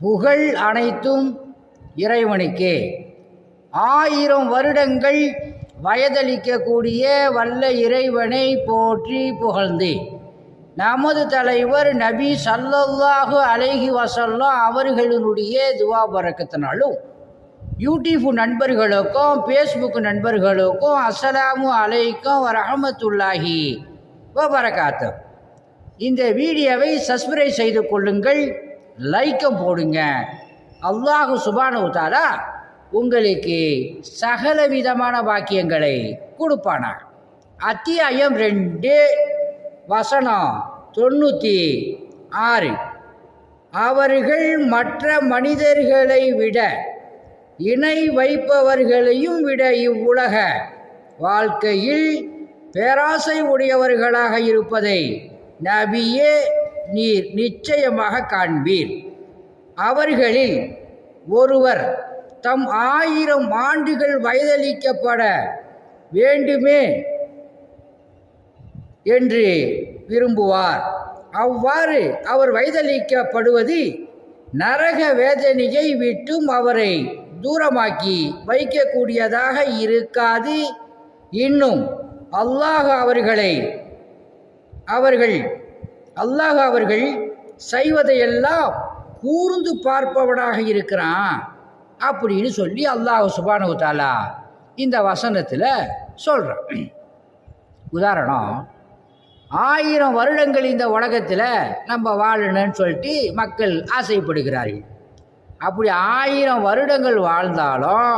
புகழ் அனைத்தும் இறைவனுக்கே. 1000 வருடங்கள் வயதளிக்கக்கூடிய வல்ல இறைவனை போற்றி புகழ்ந்து நமது தலைவர் நபி ஸல்லல்லாஹு அலைஹி வஸல்லம் அவர்களினுடைய துவா பரக்கத்தினாலும் யூடியூப் நண்பர்களுக்கும் ஃபேஸ்புக் நண்பர்களுக்கும் அஸ்ஸலாமு அலைக்கும் வரஹமத்துல்லாஹி வபரகாத்துஹ். இந்த வீடியோவை சப்ஸ்கிரைப் செய்து கொள்ளுங்கள், லைக்கம் போடுங்க. அல்லாஹு சுப்ஹானஹு வ தஆலா உங்களுக்கு சகல விதமான பாக்கியங்களை கொடுப்பானாக. அத்தியாயம் 2 வசனம் 96. அவர்கள் மற்ற மனிதர்களை விட இணை வைப்பவர்களையும் விட இவ்வுலக வாழ்க்கையில் பேராசை உடையவர்களாக இருப்பதை நபியே நீர் நிச்சயமாக காண்பீர். அவர்களில் ஒருவர் தம் 1000 ஆண்டுகள் வயதளிக்கப்பட வேண்டுமே என்று விரும்புவார். அவ்வாறு அவர் வயதளிக்கப்படுவது நரக வேதனையை விட்டும் அவரை தூரமாக்கி வைக்கக்கூடியதாக இருக்காது. இன்னும் அல்லாஹ் அவர்கள் செய்வதையெல்லாம் கூர்ந்து பார்ப்பவனாக இருக்கிறான் அப்படின்னு சொல்லி அல்லாஹ் சுப்ஹானஹு வ தஆலா இந்த வசனத்தில் சொல்கிறான். உதாரணம், 1000 வருடங்கள் இந்த உலகத்தில் நம்ம வாழணும்னு சொல்லிட்டு மக்கள் ஆசைப்படுகிறார்கள். அப்படி 1000 வருடங்கள் வாழ்ந்தாலும்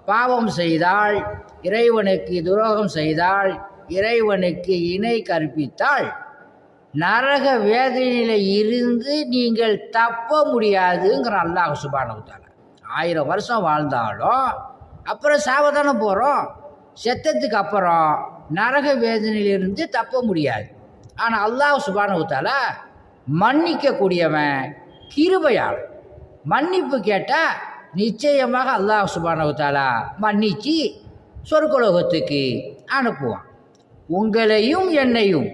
பாவம் செய்தால், இறைவனுக்கு துரோகம் செய்தால், இறைவனுக்கு இணை கற்பித்தால் நரக வேதனையில் இருந்து நீங்கள் தப்ப முடியாதுங்கிற அல்லாஹ் சுப்ஹானஹு வ தஆலா. 1000 வருஷம் வாழ்ந்தாலும் அப்புறம் சாவதானே போகிறோம். செத்ததுக்கு அப்புறம் நரக வேதனையிலிருந்து தப்ப முடியாது. ஆனால் அல்லாஹ் சுப்ஹானஹு வ தஆலா மன்னிக்கக்கூடியவன், கிருபையாளன். மன்னிப்பு கேட்டால் நிச்சயமாக அல்லாஹ் சுப்ஹானஹு வ தஆலா மன்னிச்சு சொர்க்கலோகத்துக்கு அனுப்புவான். உங்களையும் என்னையும்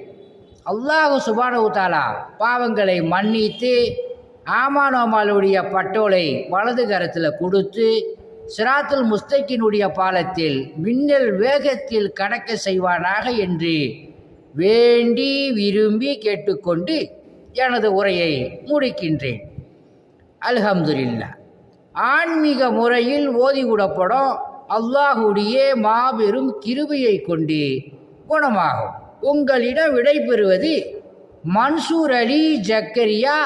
அல்லாஹ் சுப்ஹானஹு வ தஆலா பாவங்களை மன்னித்து ஆமானோமாலுடைய பட்டோலை வலது கரத்தில் கொடுத்து சிராத்துல் முஸ்தகினுடைய பாலத்தில் மின்னல் வேகத்தில் கடக்க செய்வானாக என்று வேண்டி விரும்பி கேட்டுக்கொண்டு எனது உரையை முடிக்கின்றேன். அல்ஹம்துலில்லாஹ். ஆன்மீக முறையில் ஓதிவிடப்படும் அல்லாஹுடைய மாபெரும் கிருபையை கொண்டு குணமாகும். உங்களிடம் விடைபெறுவது மன்சூர் அலி ஜக்கரியா